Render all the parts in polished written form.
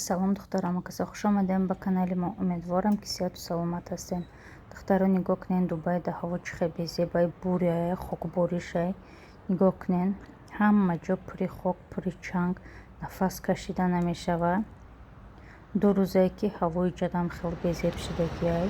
салом духтарома, каса хуш омадем ба канали мо. Умедворам ки сеҳату саломат ҳастем. Духтаро нигоҳ кунен, Дубайда ҳаво чӣ хеле зебай, буряе, хокборишае. Нигоҳ кунен, ҳама ҷо пури хок, пури чанг, нафас кашида намешавад. ду рӯзае ки ҳавои ҷадам хеле безеб шудагиай.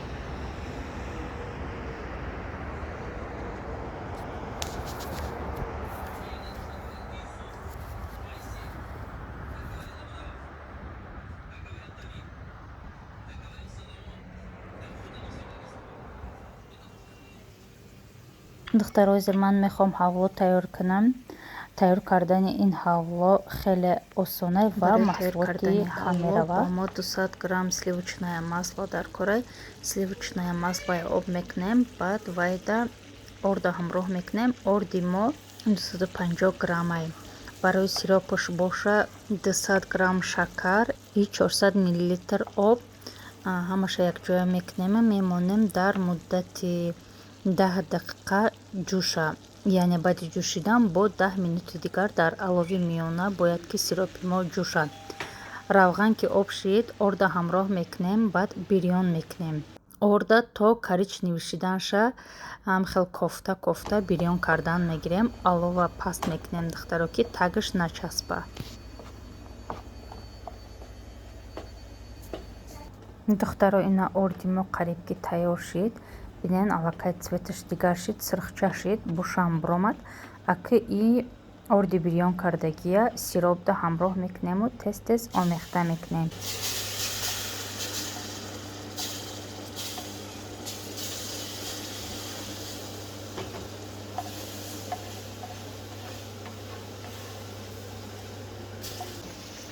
духтаро ҳозир ман мехоҳам ҳавло тайёр кунам. тайёр кардани ин ҳавло хеле осона ва маҳсулоти кам меравад. Мо 200 грамм сливочное масло дар корай. Сливочное масло об мекунем, баъд вайда орда ҳамроҳ мекунем. орди мо 250 граммай. барои сиропаш боша 200 грамм шакар и 400 миллилитр об. ҳамаша якҷоя мекунем, мемонем дар муддати 10 дақиқа ҷӯша, яъне баъди ҷӯшидан бо 10 минути дигар дар алови миёна бояд ки сиропи мо ҷӯшад. равған ки об шид, орда ҳамроҳ мекунем, баъд бирён мекунем. орда то коричневӣ шиданша хел кофта бирён кардан мегирем. алова паст мекунем духтаро ки тагиш начаспа. духтаро ина орди мо қариб ки тайёр шид. бинен аллакай цветаш дигар шид, сирхча шид, бушам биромад. аки и орди бирён кардагия сиропда ҳамроҳ мекунему тез омехта мекунем.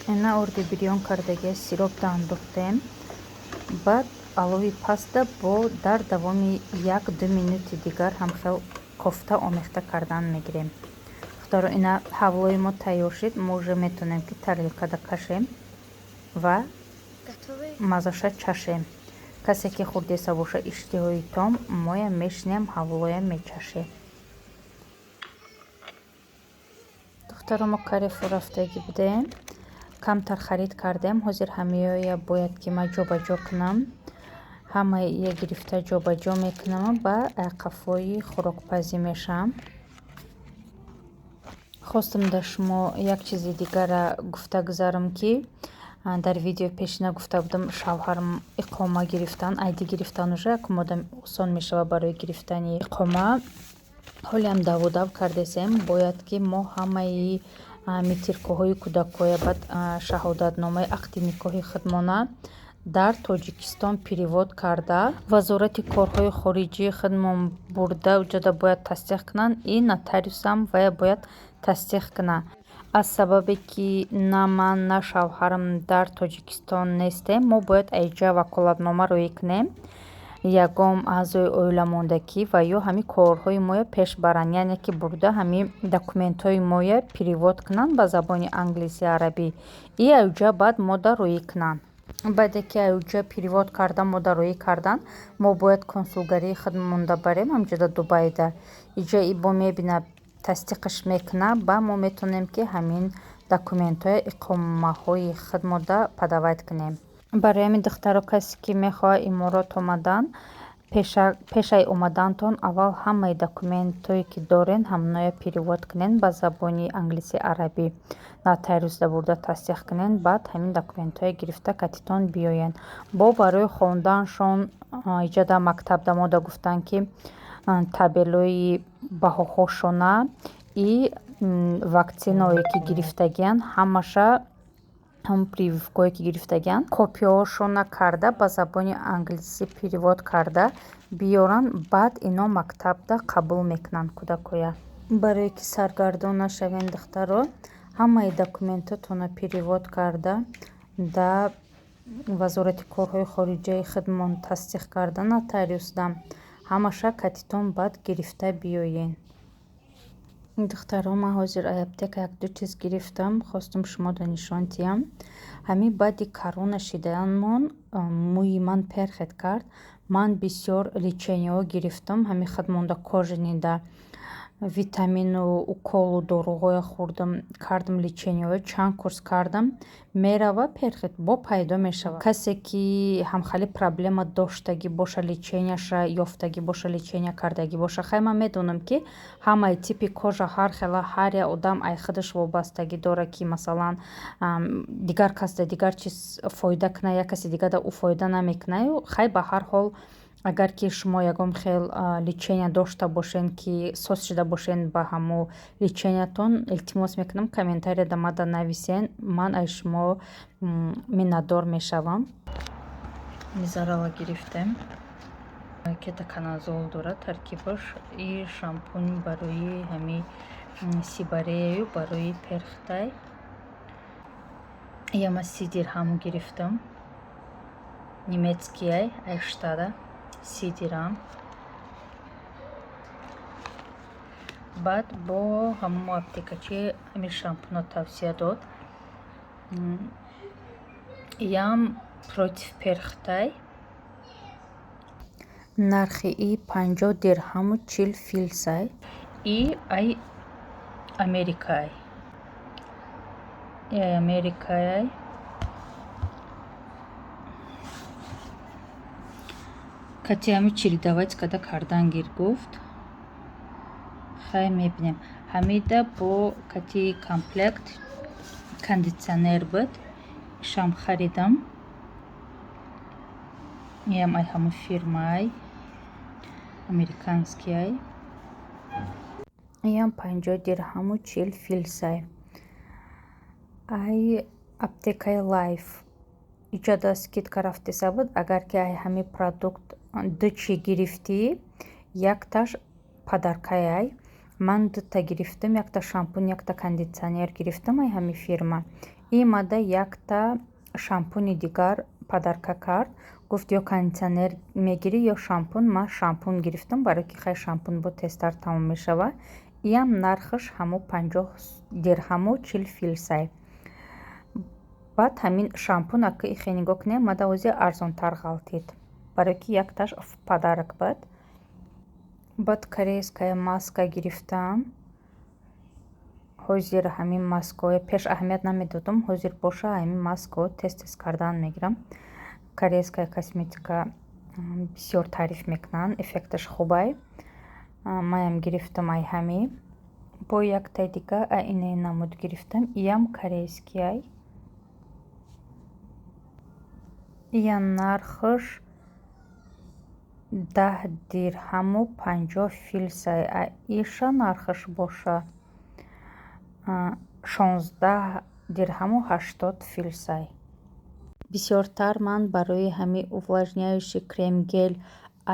ина орди бирён кардагия сиропда андохтем. баъд алови паста бо дар давоми 1-2 минути дигар ҳам хел кофта омехта кардан мегирем. духтаро ина ҳавлои мо тайёр шид. мо уже метонем ки тарелкада кашем ва мазаша чашем. касе ки хурдеса боша иштиҳои том, моя мешинем ҳавлоя мечаше. духтаро мо карефу рафтагӣ будем, камтар харид кардем. ҳозир ҳамаёя бояд ки ман ҷобаҷо кунам. ҳамаия гирифта ҷобаҷо мекунам, ба қафои хӯрокпазӣ мешавам. хостам да шумо як чизи дигара гуфта гузарам ки дар видеои пешина гуфта будам, шавҳарам иқома гирифтан, айди гирифтан уже якум одам осон мешавад барои гирифтани иқома. ҳолиам даводав кардесем, бояд ки мо ҳамаи митиркоҳои кӯдакоя баъд шаҳодатномаи ақди никоҳи худмона дар Тоҷикистон перевод карда, вазорати корҳои хориҷии худмон бурда уҷода бояд тасдиқ кунанд. и нотариусам вая бояд тасдиқ кунад. аз сабабе ки на ман на шавҳарам дар Тоҷикистон нестем, мо бояд айҷа ваколатнома рӯӣ кунем. ягон аъзои оила монда ки ва ё ҳами корҳои моя пеш баранд, яъне ки бурда ҳами документҳои моя перевод кунанд ба забони англиси арабӣ. и айҷа баъд мода рӯӣ кунанд. баъде ки айҷа перевод карда мода рӯӣ кардан, мо бояд консулгарии худмонда барем ҳамҷода Дубайда. иҷа ибо мебинад, тасдиқаш мекунад, ба мо метонем ки ҳамин документҳои иқомаҳои худмода падавайд кунем. барои ҳамин духтаро касе ки мехоҳад иморот омадан, пешаи омадантон аввал ҳамаи документҳое ки дорен ҳаманоя перевод кунен ба забони англиси арабӣ. нотариусда бурда тасдиқ кунен, баъд ҳамин документҳое гирифта катитон биёянд. бо барои хонданшон иҷа дар мактабда мода гуфтанд ки табелои баҳоҳошона и ваксинаое ки гирифтагиянд, ҳамаша ҳам прививкое ки гирифтагиянд, копияҳошона карда ба забони англисӣ перевод карда биёранд. баъд ино мактабда қабул мекунанд кӯдакоя. барое ки саргардон нашавем духтаро, ҳамаи документатона перевод карда дар вазорати корҳои хориҷияи худмон тасдиқ карда нотариусда, ҳамаша катитон баъд гирифта биёен. духтаро ман ҳозир аптека 1-2 чиз гирифтам, хостам шумода нишон диҳам. ҳамин баъди корона шиданмон мӯи ман перхет кард. ман бисёр лечениҳо гирифтам, ҳамин худмонда кожанида витамину уколу дорugоя хурдам, кардам лечениё, чанд курс кардам, мерава перхит бо пайдо мешавад. Касе ки ҳамхали проблема доштагӣ боша, леченияша ёфтагӣ боша, лечения кардагӣ боша, хай ман медонам ки ҳамаи типи кожа ҳар хела, ҳар як одам ай худаш вобастагӣ дора ки масалан дигар кас да дигар чиз фоида кунад, як каси дигар да ӯ фоида намекунад. Хай ба ҳар ҳол агар ки шумо ягон хел лечения дошта бошед ки сос шуда бошед ба ҳамун лечениятон, илтимос мекунам комментарияда мада нависен, ман аз шумо миннатдор мешавам. мизарала гирифтем, кетоканазол дорад таркибаш. И шампунь барои ҳами сибареяю барои перхтай. Яма 30 дирҳаму гирифтам, немецкий айштада 30 дирҳам. баъд бо ҳамун аптекачи ҳамин шампуно тавсия дод. ям против перхтай, нархи и 50 дирҳаму 40 филсай. И ай америкай, америкай кати ҳами 49 када кардангир гуфт. хай мебинем ҳамида бо кати комплект кондитсионер буд, шам харидам. ям ай ҳамун фирмаай американскиай. ям 50 дирҳаму 40 филсай. ай аптекаи лайф иҷода скидка рафтиса буд. агар ки ай ҳами продукт дучи гирифтӣ, якташ падаркаай. ман дута гирифтам, якта шампунь, якта кондитсионер гирифтам ай ҳами фирма. имада якта шампуни дигар падарка кард, гуфт ё кондитсионер мегирӣ ё шампунь. ман шампунь гирифтам, барои ки хай шампунь бо тезтар тамом мешавад. ям нархаш ҳамун 50 дирҳаму 40 филсай. баъд ҳамин шампунь аки ихе нигоҳ кунем, мада ози арзонтар ғалтид, барои ки якташ падарак буд. баъд корейская маска гирифтам. ҳозир ҳамин маскаҳо пеш аҳамият намедодам, ҳозир боша ҳамин маскаҳо тез кардан мегирам. корейская косметика бисёр таъриф мекунанд, эффекташ хубай. маям гирифтам ай ҳами. бо яктаи дигар ай инаи намуд гирифтам. ям корейскиай. ям нархаш 10 дирҳаму 50 филсай. иша нархаш боша 16 дирҳаму 80 филсай. бисёртар ман барои ҳами увлажняющий крем-гел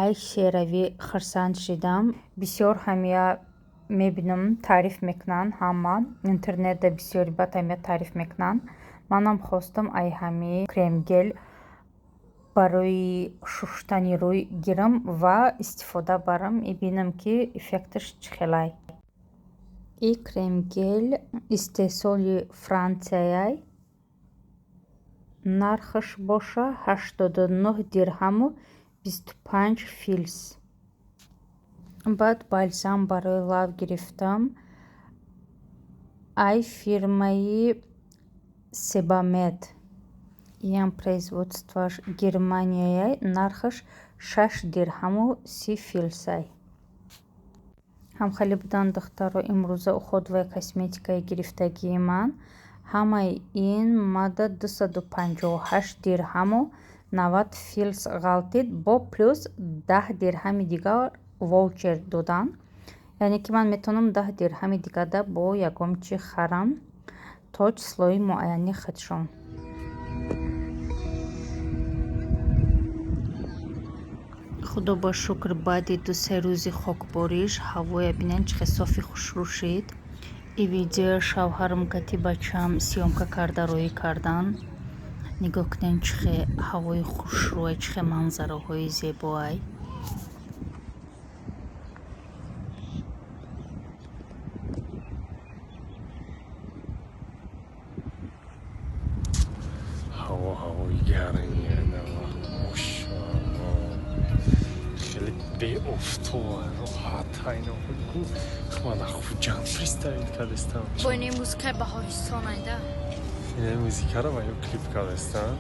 ай серавӣ хурсанд шидам. бисёр ҳамия мебинам таъриф мекунанд, ҳама интернетда бисёри бад ҳамия таъриф мекунанд. манам хостам ай ҳами крем-гел барои шуштани рӯй гирам ва истифода барам, бинам ки эффекташ чӣ хелай. и крем-гел истеҳсоли франсияй. нархаш боша 89 дирҳаму 25 филс. баъд бальзам барои лав гирифтам. ай фирмаи себамед. ям производстваш германияй. нархаш 6 дирҳаму 30 филсай. ҳамхали буданд духтаро имрӯза уходовая косметикаи гирифтагии ман. ҳамаи ин мада 258 дирҳаму 90 филс ғалтид, бо плюс 10 дирҳами дигар воучер додан. яъне ки ман метавонам 10 дирҳами дигада бо ягон чи харам то числои муайяни худшон. худо ба шукр, баъди 2-3 рӯзи хокбориш ҳавоя бинен чӣ софи хушрӯ шид. и видео шавҳарам гати бачам сиёмка карда рӯӣ кардан. нигоҳ кунем чӣ ҳавои хушрӯай, чӣ манзараҳои зебоай. ҳавои гарм, машоаллоҳ, хеле تو راحت اینا بگو خوانا خوب جمع فریستایل کردستم با این موزیک بهارستان ایده این موزیک رو باید کلیپ کردستم